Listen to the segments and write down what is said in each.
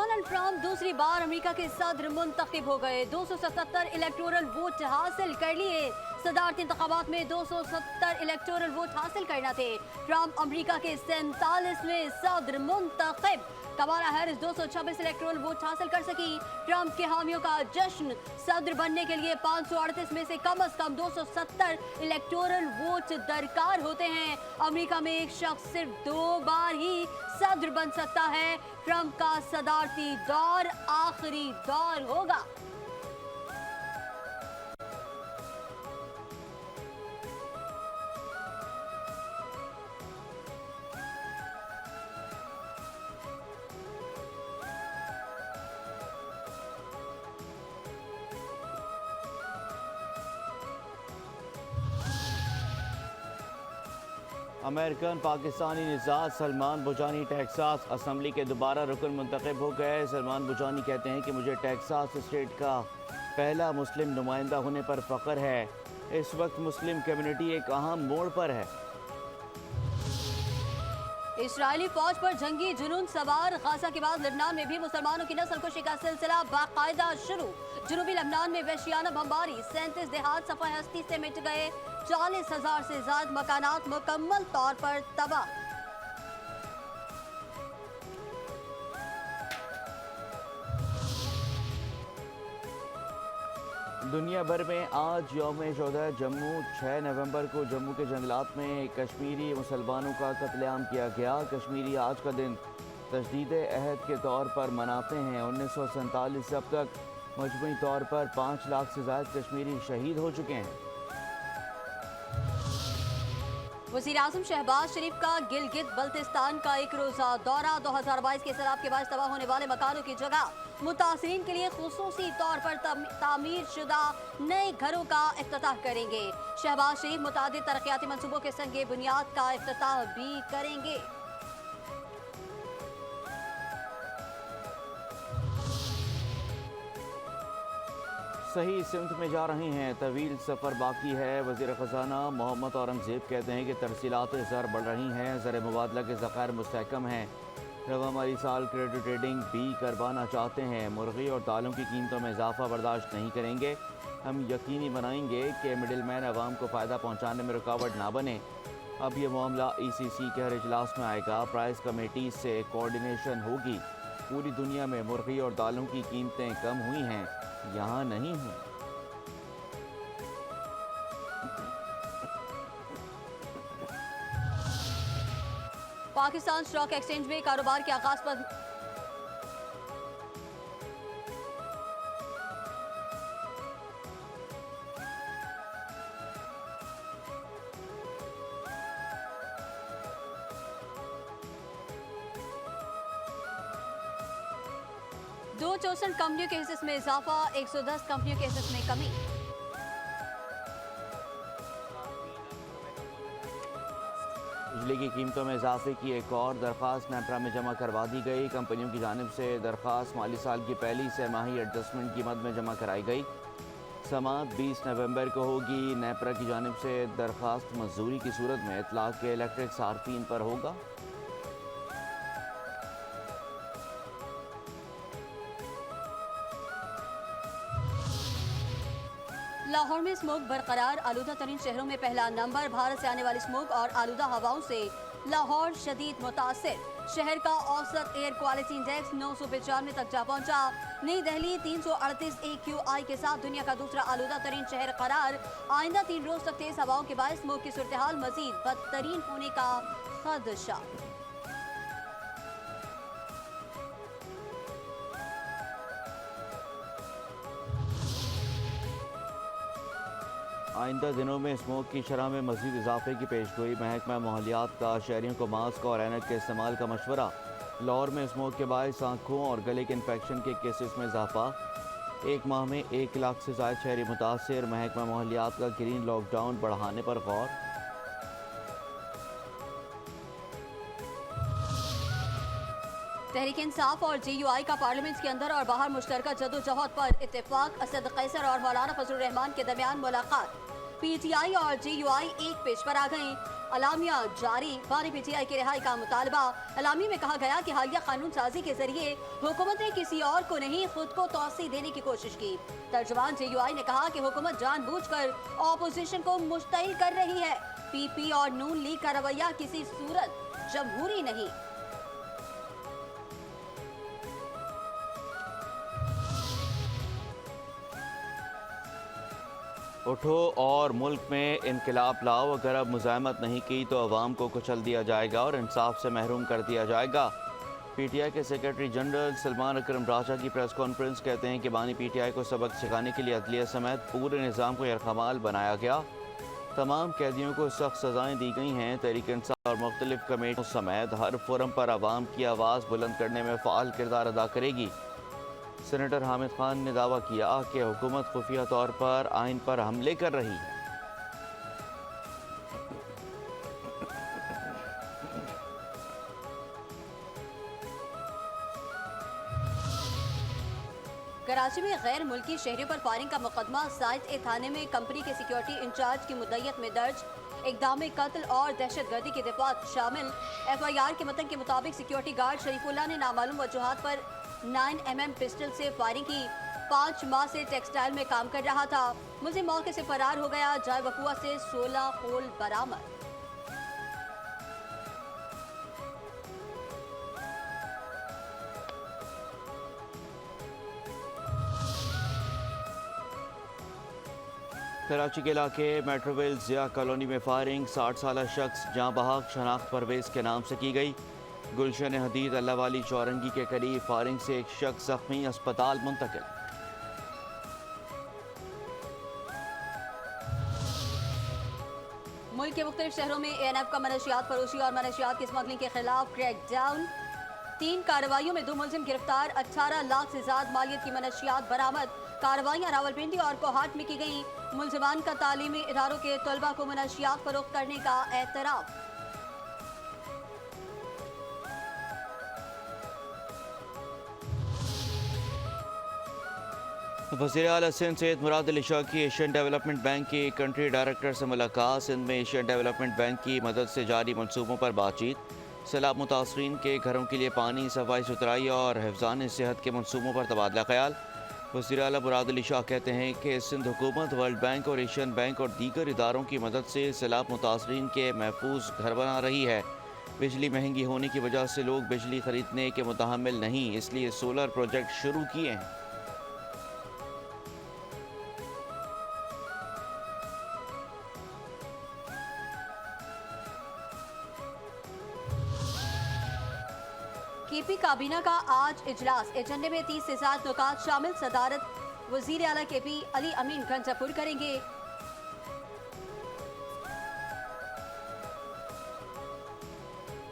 Donald Trump दूसरी बार America के सदर मुंतखब हो गए। 277 इलेक्टोरल वोट हासिल कर लिए। सदारती इंतखाबात में 270 इलेक्टोरल वोट हासिल करना थे। ट्रंप अमेरिका के 47वें सदर मुंतखब। कमाला हैरिस 226 इलेक्टोरल वोट हासिल कर सकी। ट्रंप के हामियों का जश्न। सदर बनने के लिए 538 में से कम 270 इलेक्टोरल वोट दरकार होते हैं। अमेरिका में एक शख्स सिर्फ 2 बार ही सदर बन सकता है। ट्रंप का सदारती दौर आखिरी दौर होगा। अमेरिकन पाकिस्तानी निज़ाद सलमान बुजानी टेक्सास असम्बली के दोबारा रुकन मुंतखब हो गए। सलमान बुजानी कहते हैं कि मुझे टेक्सास स्टेट का पहला मुस्लिम नुमाइंदा होने पर फ़ख्र है। इस वक्त मुस्लिम कम्युनिटी एक अहम मोड़ पर है। इस्राएली फौज पर जंगी जुनून सवार। गाजा के बाद लेबनान में भी मुसलमानों की नस्ल कुशी का सिलसिला बाकायदा शुरू। जनूबी लेबनान में वहशियाना बमबारी। 37 देहात सफ़ाए हस्ती से मिट गए। 40,000 से ज्यादा मकानात मुकम्मल तौर पर तबाह। दुनिया भर में आज यौम-ए-शोहदा जम्मू 6 नवंबर को जम्मू के जंगलात में कश्मीरी मुसलमानों का कत्लेआम किया गया। कश्मीरी आज का दिन तजदीद अहद के तौर पर मनाते हैं। 1947 से अब तक मजमूई तौर पर 5 लाख से ज्यादा कश्मीरी शहीद हो चुके हैं। वज़ीर आज़म शहबाज शरीफ का गिलगित बल्तिस्तान का एक रोज़ा दौरा। 2022 के सैलाब के बाद तबाह होने वाले मकानों की जगह मुतासिरीन के लिए खुसूसी तौर पर तामीर शुदा नए घरों का इफ्तिताह करेंगे। शहबाज शरीफ मुतादिद तरक्याती मंसूबों के संगे बुनियाद का इफ्तिताह भी करेंगे। सही सिमत में जा रहे हैं, तवील सफ़र बाकी है। वज़ीर ख़ज़ाना मोहम्मद औरंगज़ेब कहते हैं कि तरसीलात ज़र बढ़ रही हैं, ज़र मुबादला के ज़ख़ायर मुस्तहकम हैं। रवा माली साल क्रेडिट ट्रेडिंग भी करवाना चाहते हैं। मुर्गी और दालों की कीमतों में इजाफा बर्दाश्त नहीं करेंगे। हम यकीनी बनाएंगे कि मिडिल मैन आवाम को फ़ायदा पहुँचाने में रुकावट ना बने। अब ये मामला ECC के हर इजलास में आएगा। प्राइस कमेटी से कोऑर्डिनेशन होगी। पूरी दुनिया में मुर्गी और दालों की कीमतें कम हुई हैं, यहाँ नहीं हुई। पाकिस्तान स्टॉक एक्सचेंज में कारोबार के आगाज पर दो 64 कंपनियों के हिस्से में इजाफा। 110 कंपनियों के हिस्से में कमी। बिजली की कीमतों में इजाफे की एक और दरख्वास्त नेपरा में जमा करवा दी गई। कंपनियों की जानिब से दरख्वास्त माली साल की पहली सहमाही एडजस्टमेंट की मद में जमा कराई गई। समाअत 20 नवंबर को होगी। नेपरा की जानिब से दरख्वास्त मंजूरी की सूरत में इतलाक के इलेक्ट्रिक सार्फिन पर होगा। लाहौर में स्मोक बरकरार। आलूदा तरीन शहरों में पहला नंबर। भारत से आने वाली स्मोक और आलूदा हवाओं से लाहौर शदीद मुतासिर। शहर का औसत एयर क्वालिटी इंडेक्स 995 तक जा पहुंचा। नई दिल्ली 338 AQI के साथ दुनिया का दूसरा आलूदा तरीन शहर करार। आइंदा 3 रोज तक तेज हवाओं के बायस स्मोक की सूरत हाल मजीद बदतरीन होने का खदशा। आइंदा दिनों में स्मोक की शरह में मज़ीद इजाफे की पेशगोई। महकमा माहौलियात का शहरियों को मास्क और ऐनक के इस्तेमाल का मशवरा। लाहौर में स्मोक के बायस आँखों और गले के इन्फेक्शन के केसेस में इजाफा। एक माह में 1 लाख से ज़ायद शहरी मुतासिर। महकमा माहौलियात का ग्रीन लॉकडाउन बढ़ाने पर गौर। तहरीक इंसाफ और GUI का पार्लियामेंट के अंदर और बाहर मुश्तरका जदोजहद पर इत्तेफाक। असद कैसर और मौलाना फजलुर रहमान के दरमियान मुलाकात। PTI और GUI एक पेज पर आ गए। अलामिया जारी, बानी पीटीआई की रिहाई का मुतालबा। अलामी में कहा गया कि हालिया कानून साजी के जरिए हुकूमत ने किसी और को नहीं खुद को तोसी देने की कोशिश की। तर्जुमान JUI ने कहा कि हुकूमत जानबूझकर ऑपोजिशन को मुश्तइल कर रही है। PP और नून लीग का रवैया किसी सूरत जमहूरी नहीं। उठो और मुल्क में इनकलाब लाओ, अगर अब मुज़ाहमत नहीं की तो अवाम को कुचल दिया जाएगा और इंसाफ से महरूम कर दिया जाएगा। PTI के सेक्रेटरी जनरल सलमान अकरम राजा की प्रेस कॉन्फ्रेंस कहते हैं कि बानी PTI को सबक सिखाने के लिए अदलिया समेत पूरे निज़ाम को यरखमाल बनाया गया। तमाम कैदियों को सख्त सज़ाएँ दी गई हैं। तहरीक इंसाफ और मुख्तलिफ कमेटियों समेत हर फोरम पर आवाम की आवाज़ बुलंद करने में फ़ाल किरदार अदा करेगी। सेनेटर हामिद खान ने दावा किया कि हुकूमत खुफिया तौर पर आइन पर हमले कर रही है। कराची में गैर मुल्की शहरियों पर फायरिंग का मुकदमा साइट ए थाने में कंपनी के सिक्योरिटी इंचार्ज की मुद्दईयत में दर्ज। इक़दाम कत्ल और दहशतगर्दी की दफात शामिल। FIR के मतन के मुताबिक सिक्योरिटी गार्ड शरीफुल्लाह ने नामालूम वजूहात पर 9mm पिस्टल से फायरिंग की। 5 माह से टेक्सटाइल में काम कर रहा था। मुलजिम मौके से फरार हो गया। जाय वकुआ से 16 होल बरामद। कराची के इलाके मेट्रोविल ज़िया कॉलोनी में फायरिंग। 60 साल शख्स जहाँ बहाक शनाख्त परवेज़ के नाम से की गई। गुलशन हदीद अल्लाह वाली चौरंगी के करीब फायरिंग से एक शख्स जख्मी, अस्पताल मुंतकिल। मुल्क के मुख्तलिफ शहरों में ANF का मनशियात फरोशी और मनशियात की स्मगलिंग के खिलाफ क्रैकडाउन। 3 कार्रवाइयों में 2 मुलजिम गिरफ्तार। 18 लाख से ज्यादा मालियत की मनशियात बरामद। कार्रवाइयाँ रावलपिंडी और कोहाट में की गई। मुलजिमान का तालीमी इदारों के तलबा को मनशियात फरोख्त करने का एतराफ़। वज़ीर आला सिंध सैयद मुराद अली शाह की एशियन डेवलपमेंट बैंक के कंट्री डायरेक्टर से मुलाकात। सिंध में एशियन डेवलपमेंट बैंक की मदद से जारी मनसूबों पर बातचीत। सैलाब मुतासरीन के घरों के लिए पानी, सफाई सुथराई और हिफ्ज़ान सेहत के मनसूबों पर तबादला ख्याल। वज़ीर आला मुराद अली शाह कहते हैं कि सिंध हुकूमत वर्ल्ड बैंक और एशियन बैंक और दीगर इदारों की मदद से सैलाब मुतासरीन के महफूज घर बना रही है। बिजली महंगी होने की वजह से लोग बिजली खरीदने के मुतहम्मिल नहीं, इसलिए सोलर प्रोजेक्ट शुरू किए हैं। KP काबीना का आज इजलास। एजेंडे में 30 से ज्यादा नुकात शामिल। सदारत वजीर आला KP अली अमीन घंटापुर करेंगे।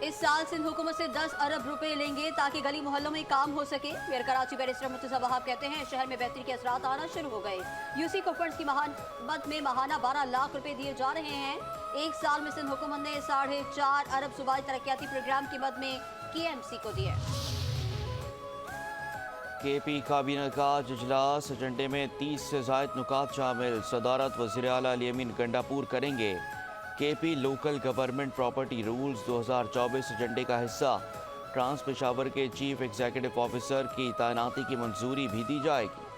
इस साल सिंध हुकूमत से 10 अरब रुपए लेंगे ताकि गली मोहल्लों में काम हो सके। मेयर कराची बैरिस्टर मुर्तज़ा वहाब कहते हैं शहर में बेहतरी के असरात आना शुरू हो गए। UC को फंड्स की मद में माहाना 12 लाख रुपए दिए जा रहे हैं। एक साल में सिंध हुकूमत ने 4.5 अरब सूबाई तरक्याती प्रोग्राम की मद में KMC को दिए। KP काबीना का आज इजलास। एजेंडे में 30 से ज़ायद नुकात शामिल। सदारत वज़ीर आला अली अमीन गंडापुर करेंगे। KP local government property rules 2024 एजेंडे का हिस्सा। ट्रांस पेशावर के चीफ एग्जीक्यूटिव ऑफिसर की तैनाती की मंजूरी भी दी जाएगी।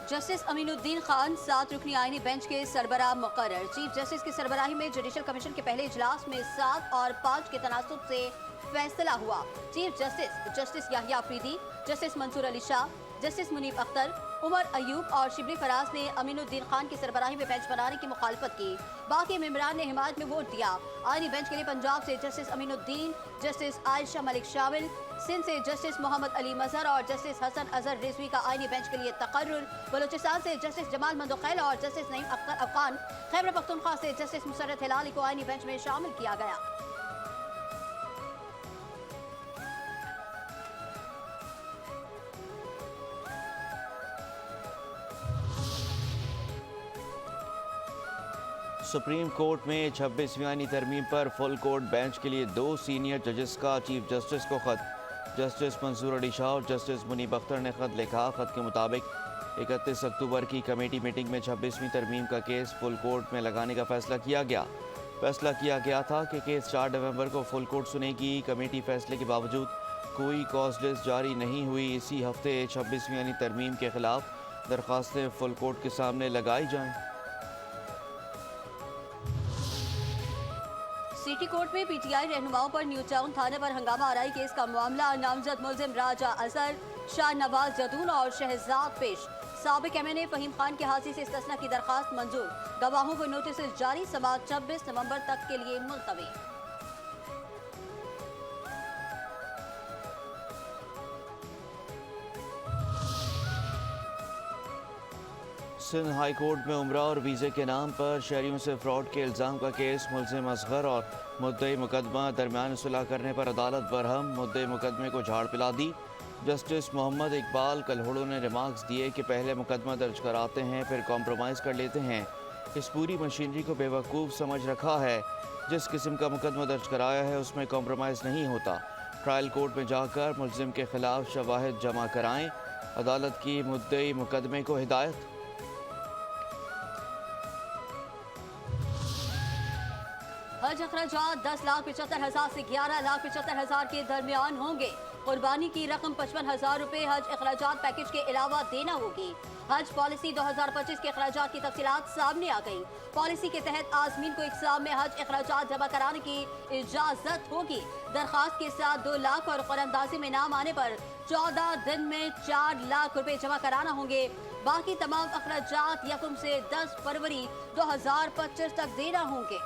जस्टिस अमीनुद्दीन खान 7 रुकनी आईनी बेंच के सरबराह मुकर्रर। चीफ जस्टिस की सरबराही में जुडिशल कमीशन के पहले इजलास में 7 और 5 के तनासुब से फैसला हुआ। Chief justice Yahya Afridi, justice Mansoor Ali Shah, justice Munib Akhtar, Umar Ayub और शिबली फराज ने अमीनुद्दीन खान की सरबराही में बेंच बनाने की मुखालफत की। बाकी मेंबरान ने हिमायत में वोट दिया। आईनी बेंच के लिए पंजाब से जस्टिस अमीनुद्दीन, जस्टिस आयशा मलिक शामिल, सिंध से जस्टिस मोहम्मद अली मजहर और जस्टिस हसन अजहर रिजवी का आईनी बेंच के लिए तकर्रुर। बलूचिस्तान से जस्टिस जमाल मंदोखैल और जस्टिस नईम अख्तर अफगान, खैबर पख्तूनख्वा से जस्टिस मुसर्रत हिलाली को आईनी बेंच में शामिल किया गया। सुप्रीम कोर्ट में 26वीं आईनी तरमीम पर फुल कोर्ट बेंच के लिए 2 सीनियर जजेस का चीफ जस्टिस को खत। जस्टिस मंसूर अली शाह और जस्टिस मुनीब अख्तर ने खत लिखा। खत के मुताबिक 31 अक्टूबर की कमेटी मीटिंग में 26वीं तरमीम का केस फुल कोर्ट में लगाने का फैसला किया गया था कि केस 4 नवंबर को फुल कोर्ट सुनेगी। कमेटी फैसले के बावजूद कोई कॉज लिस्ट जारी नहीं हुई। इसी हफ्ते 26वीं यानी तरमीम के खिलाफ दरख्वास्तें फुल कोर्ट के सामने लगाई जाएं। सिटी कोर्ट में पीटीआई रहनुमाओं पर न्यू टाउन थाने पर हंगामा आराई केस का मामला। नामजद मुलजिम राजा अजहर, शाह नवाज जदून और शहजाद पेश। साबिक एमएनए फहीम खान के हाथी से इस्तिस्ना की दरखास्त मंजूर। गवाहों को नोटिस जारी। समाअत 26 नवंबर तक के लिए मुलतवी। सिंध हाई कोर्ट में उम्रा और वीज़े के नाम पर शहरियों से फ्रॉड के इल्ज़ाम का केस। मुलजिम असगर और मुद्दई मुकदमा दरमियान सुलह करने पर अदालत बरहम। मुद्दई मुकदमे को झाड़ पिला दी। जस्टिस मोहम्मद इकबाल कलहोड़ो ने रिमार्क्स दिए कि पहले मुकदमा दर्ज कराते हैं फिर कॉम्प्रोमाइज़ कर लेते हैं। इस पूरी मशीनरी को बेवकूफ़ समझ रखा है। जिस किस्म का मुकदमा दर्ज कराया है उसमें कॉम्प्रोमाइज़ नहीं होता। ट्रायल कोर्ट में जाकर मुलजिम के खिलाफ शवाहिद जमा कराएं। अदालत की मुद्दई मुकदमे को हिदायत। हज अखराजात 10,75,000 से 11,75,000 के दरमियान होंगे। कुर्बानी की रकम 55,000 रुपए हज अखराजात पैकेज के अलावा देना होगी। हज पॉलिसी 2025 के अखराजात की तफसीलात सामने आ गई। पॉलिसी के तहत आज़मीन को इकसाम में हज अखराजात जमा कराने की इजाज़त होगी। दरख्वास्त के साथ 2 लाख और क़रंदाज़ी में नाम आने पर 14 दिन में 4 लाख रुपए जमा कराना होंगे। बाकी तमाम अखराजात 1 से 10 फरवरी 2025 तक देना होंगे।